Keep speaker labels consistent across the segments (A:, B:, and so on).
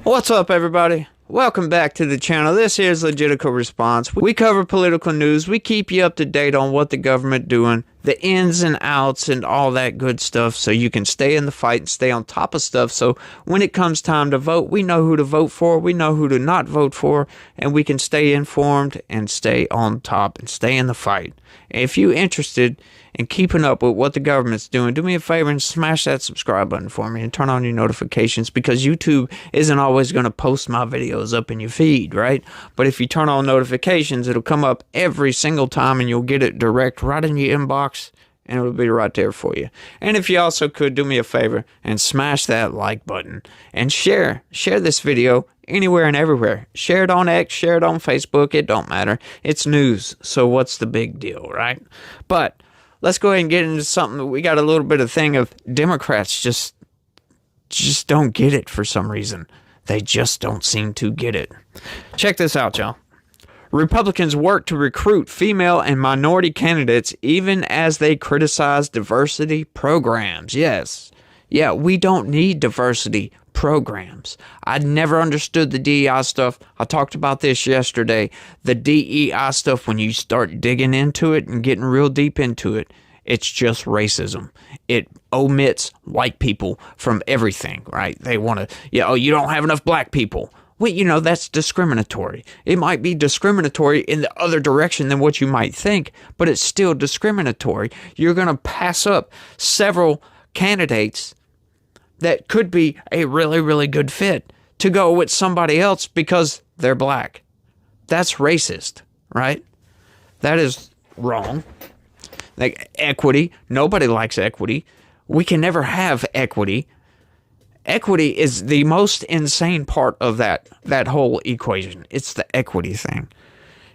A: What's up, everybody? Welcome back to the channel. This here is Legitical Response. We cover political news. We keep you up to date on what the government doing, the ins and outs and all that good stuff, so you can stay in the fight and stay on top of stuff. So when it comes time to vote, we know who to vote for, we know who to not vote for, and we can stay informed and stay on top and stay in the fight. If you're interested in keeping up with what the government's doing, do me a favor and smash that subscribe button for me and turn on your notifications, because YouTube isn't always going to post my videos up in your feed, right? But if you turn on notifications, it'll come up every single time and you'll get it direct right in your inbox, and it'll be right there for you. And if you also could do me a favor and smash that like button and share this video anywhere and everywhere. Share it on X, share it on Facebook, it don't matter. It's news, so what's the big deal, right? But let's go ahead and get into something. We got a little bit of thing of Democrats just don't get it for some reason. They just don't seem to get it. Check this out, y'all. Republicans work to recruit female and minority candidates even as they criticize diversity programs. Yes. Yeah, we don't need diversity programs. I never understood the DEI stuff. I talked about this yesterday. The DEI stuff, when you start digging into it and getting real deep into it, it's just racism. It omits white people from everything, right? They want to, you don't have enough black people. Well, that's discriminatory. It might be discriminatory in the other direction than what you might think, but it's still discriminatory. You're going to pass up several candidates that could be a really, really good fit to go with somebody else because they're black. That's racist, right? That is wrong. Like equity, nobody likes equity. We can never have equity. Equity is the most insane part of that whole equation. It's the equity thing.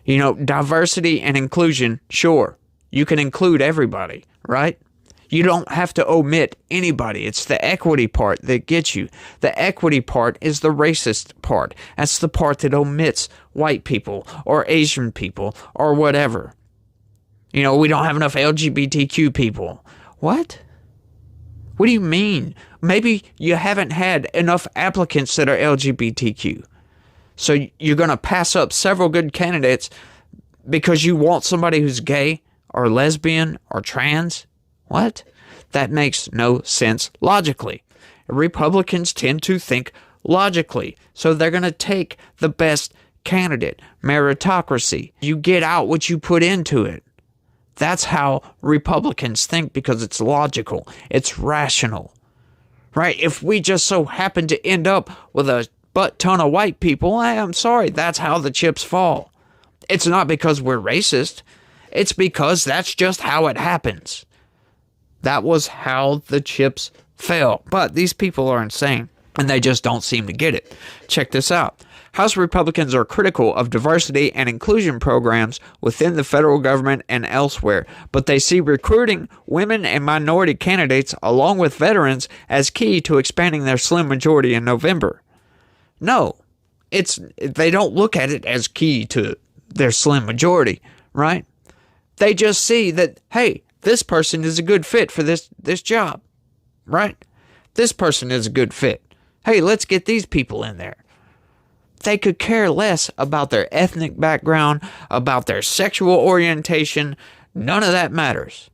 A: Diversity and inclusion, sure, you can include everybody, right? You don't have to omit anybody. It's the equity part that gets you. The equity part is the racist part. That's the part that omits white people or Asian people or whatever. We don't have enough LGBTQ people. What? What do you mean? Maybe you haven't had enough applicants that are LGBTQ. So you're going to pass up several good candidates because you want somebody who's gay or lesbian or trans? What? That makes no sense logically. Republicans tend to think logically, so they're going to take the best candidate. Meritocracy. You get out what you put into it. That's how Republicans think, because it's logical. It's rational. Right? If we just so happen to end up with a butt ton of white people, I'm sorry, that's how the chips fall. It's not because we're racist. It's because that's just how it happens. That was how the chips fell. But these people are insane, and they just don't seem to get it. Check this out. House Republicans are critical of diversity and inclusion programs within the federal government and elsewhere, but they see recruiting women and minority candidates along with veterans as key to expanding their slim majority in November. No, they don't look at it as key to their slim majority, right? They just see that, hey, this person is a good fit for this job, right? This person is a good fit. Hey, let's get these people in there. They could care less about their ethnic background, about their sexual orientation. None of that matters.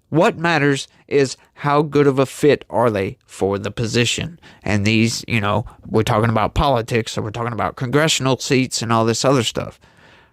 A: What matters is how good of a fit are they for the position. And these, we're talking about politics, or we're talking about congressional seats and all this other stuff,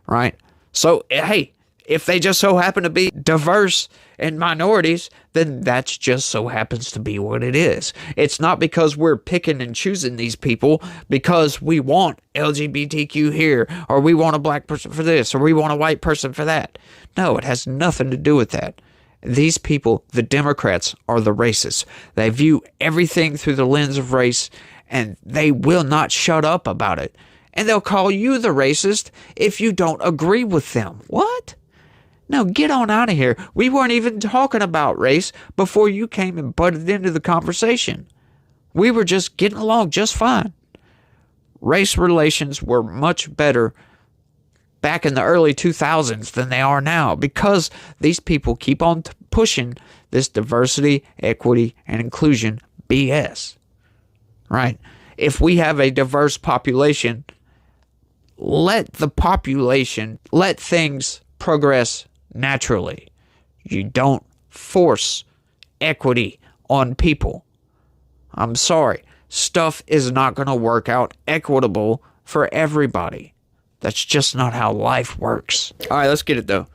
A: right? So, hey, if they just so happen to be diverse and minorities, then that's just so happens to be what it is. It's not because we're picking and choosing these people because we want LGBTQ here, or we want a black person for this, or we want a white person for that. No, it has nothing to do with that. These people, the Democrats, are the racists. They view everything through the lens of race, and they will not shut up about it. And they'll call you the racist if you don't agree with them. What? No, get on out of here. We weren't even talking about race before you came and butted into the conversation. We were just getting along just fine. Race relations were much better back in the early 2000s than they are now, because these people keep on pushing this diversity, equity, and inclusion BS. Right? If we have a diverse population, let things progress naturally. You don't force equity on people. I'm sorry. Stuff is not going to work out equitable for everybody. That's just not how life works. All right, let's get it though.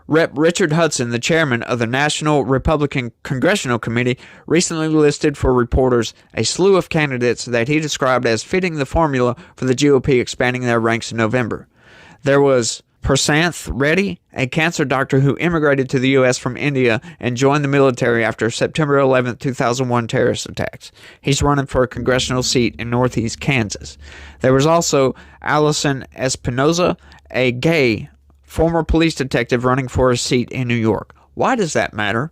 A: Rep. Richard Hudson, the chairman of the National Republican Congressional Committee, recently listed for reporters a slew of candidates that he described as fitting the formula for the GOP expanding their ranks in November. There was Prasanth Reddy, a cancer doctor who immigrated to the U.S. from India and joined the military after September 11, 2001 terrorist attacks. He's running for a congressional seat in northeast Kansas. There was also Allison Espinoza, a gay former police detective running for a seat in New York. Why does that matter?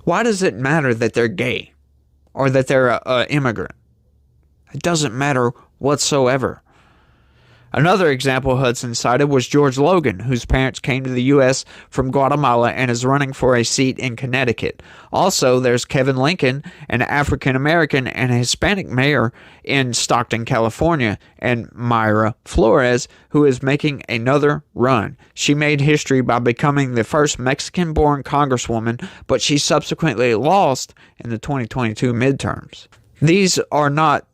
A: Why does it matter that they're gay or that they're an immigrant? It doesn't matter whatsoever. Another example Hudson cited was George Logan, whose parents came to the U.S. from Guatemala and is running for a seat in Connecticut. Also, there's Kevin Lincoln, an African-American and Hispanic mayor in Stockton, California, and Mayra Flores, who is making another run. She made history by becoming the first Mexican-born congresswoman, but she subsequently lost in the 2022 midterms. These are not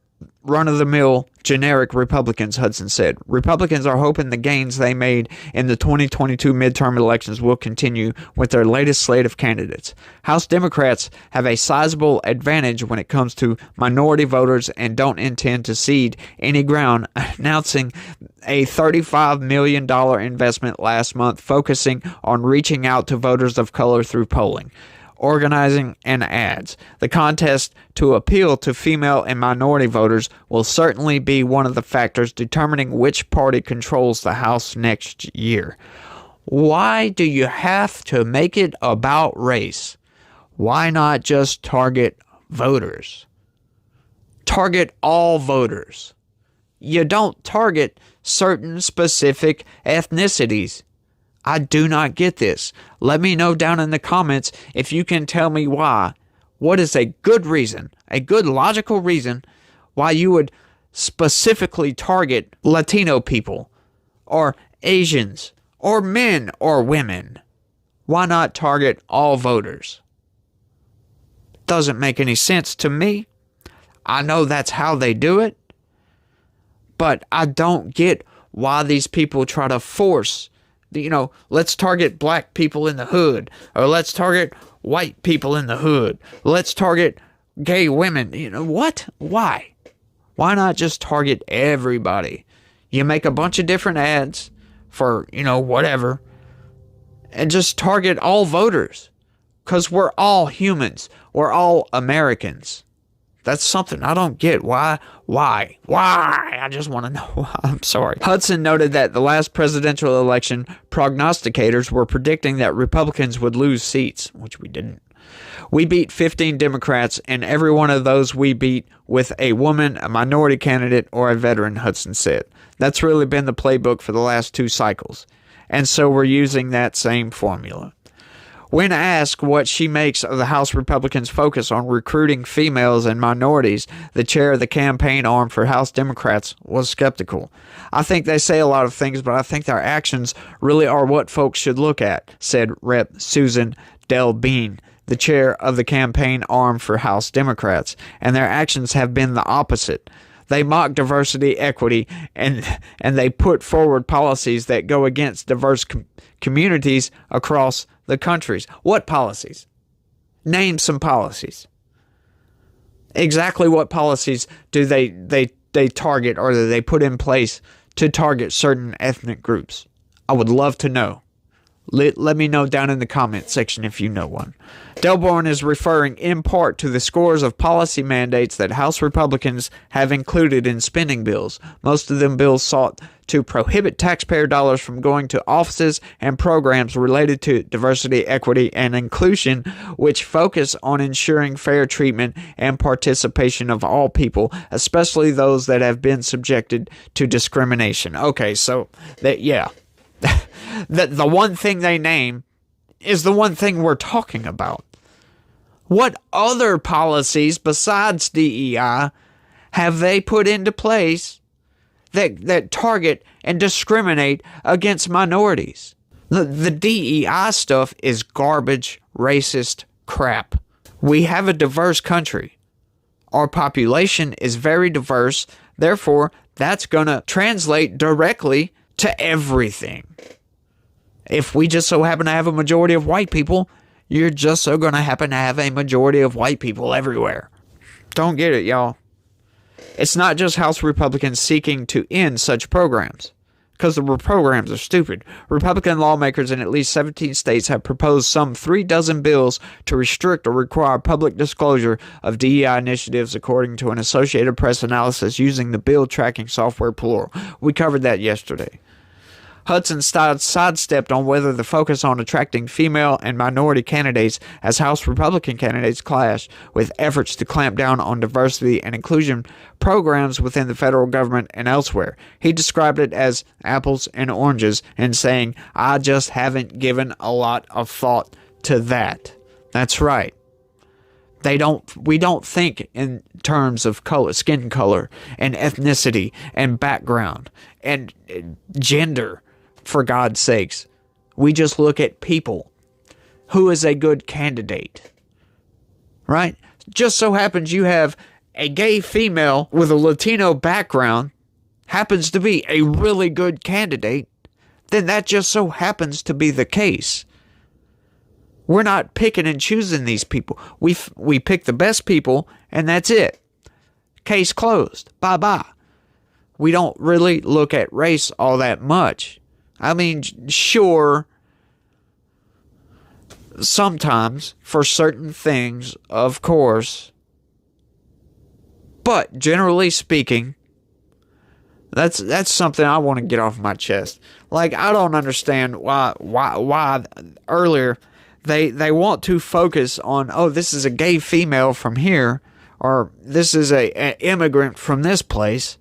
A: run-of-the-mill generic Republicans, Hudson said. Republicans are hoping the gains they made in the 2022 midterm elections will continue with their latest slate of candidates. House Democrats have a sizable advantage when it comes to minority voters and don't intend to cede any ground, announcing a $35 million investment last month focusing on reaching out to voters of color through polling, organizing, and ads. The contest to appeal to female and minority voters will certainly be one of the factors determining which party controls the House next year. Why do you have to make it about race? Why not just target voters? Target all voters. You don't target certain specific ethnicities. I do not get this. Let me know down in the comments if you can tell me why. What is a good reason, a good logical reason, why you would specifically target Latino people, or Asians, or men or women? Why not target all voters? Doesn't make any sense to me. I know that's how they do it, but I don't get why these people try to force, let's target black people in the hood, or let's target white people in the hood. Let's target gay women. What? Why? Why not just target everybody? You make a bunch of different ads for, whatever, and just target all voters, because we're all humans. We're all Americans. That's something I don't get. Why? I just want to know why. I'm sorry. Hudson noted that the last presidential election, prognosticators were predicting that Republicans would lose seats, which we didn't. We beat 15 Democrats, and every one of those we beat with a woman, a minority candidate, or a veteran, Hudson said. That's really been the playbook for the last two cycles. And so we're using that same formula. When asked what she makes of the House Republicans' focus on recruiting females and minorities, the chair of the campaign arm for House Democrats was skeptical. I think they say a lot of things, but I think their actions really are what folks should look at, said Rep. Susan Delbean, the chair of the campaign arm for House Democrats, and their actions have been the opposite. They mock diversity, equity, and they put forward policies that go against diverse communities across the countries. What policies? Name some policies. Exactly what policies do they target, or do they put in place to target certain ethnic groups? I would love to know. Let me know down in the comment section if you know one. Delborn is referring in part to the scores of policy mandates that House Republicans have included in spending bills. Most of them bills sought to prohibit taxpayer dollars from going to offices and programs related to diversity, equity, and inclusion, which focus on ensuring fair treatment and participation of all people, especially those that have been subjected to discrimination. Okay, so the one thing they name is the one thing we're talking about. What other policies besides DEI have they put into place that target and discriminate against minorities? The DEI stuff is garbage, racist crap. We have a diverse country. Our population is very diverse. Therefore, that's going to translate directly to everything. If we just so happen to have a majority of white people, you're just so going to happen to have a majority of white people everywhere. Don't get it, y'all. It's not just House Republicans seeking to end such programs, because the programs are stupid. Republican lawmakers in at least 17 states have proposed some 36 bills to restrict or require public disclosure of DEI initiatives, according to an Associated Press analysis using the bill tracking software Plural. We covered that yesterday. Hudson sidestepped on whether the focus on attracting female and minority candidates as House Republican candidates clash with efforts to clamp down on diversity and inclusion programs within the federal government and elsewhere. He described it as apples and oranges and saying, "I just haven't given a lot of thought to that." That's right. We don't think in terms of color, skin color, and ethnicity, and background, and gender. For God's sakes, we just look at people. Who is a good candidate? Right? Just so happens you have a gay female with a Latino background happens to be a really good candidate, then that just so happens to be the case. We're not picking and choosing these people. We pick the best people, and that's it. Case closed. Bye-bye. We don't really look at race all that much. I mean, sure, sometimes for certain things, of course, but generally speaking, that's something I want to get off my chest. Like, I don't understand why earlier they want to focus on, oh, this is a gay female from here, or this is an immigrant from this place.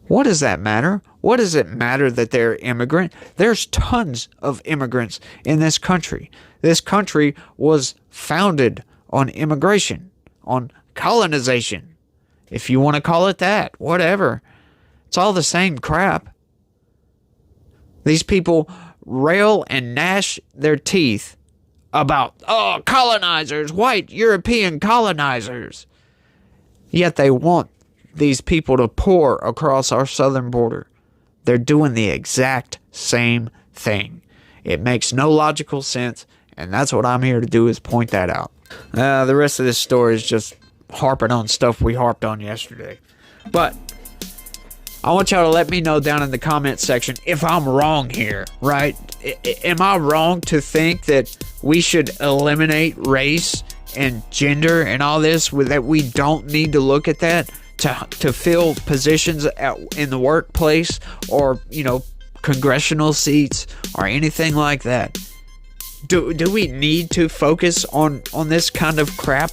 A: What does that matter? What does it matter that they're immigrant? There's tons of immigrants in this country. This country was founded on immigration, on colonization, if you want to call it that, whatever. It's all the same crap. These people rail and gnash their teeth about, oh, colonizers, white European colonizers. Yet they want these people to pour across our southern border. They're doing the exact same thing. It makes no logical sense, and that's what I'm here to do, is point that out. The rest of this story is just harping on stuff we harped on yesterday. But I want y'all to let me know down in the comment section if I'm wrong here, right? Am I wrong to think that we should eliminate race and gender and all this, that we don't need to look at that to fill positions in the workplace, or, congressional seats or anything like that? Do we need to focus on this kind of crap?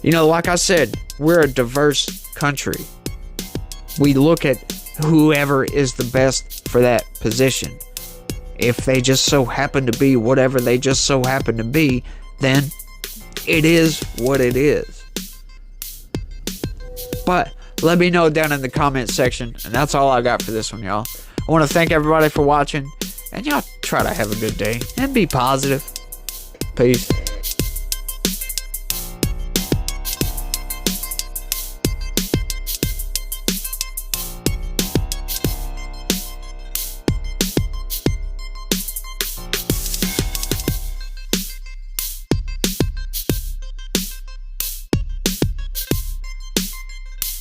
A: Like I said, we're a diverse country. We look at whoever is the best for that position. If they just so happen to be whatever they just so happen to be, then it is what it is. But let me know down in the comment section, and that's all I got for this one, y'all. I want to thank everybody for watching, and y'all try to have a good day and be positive. Peace.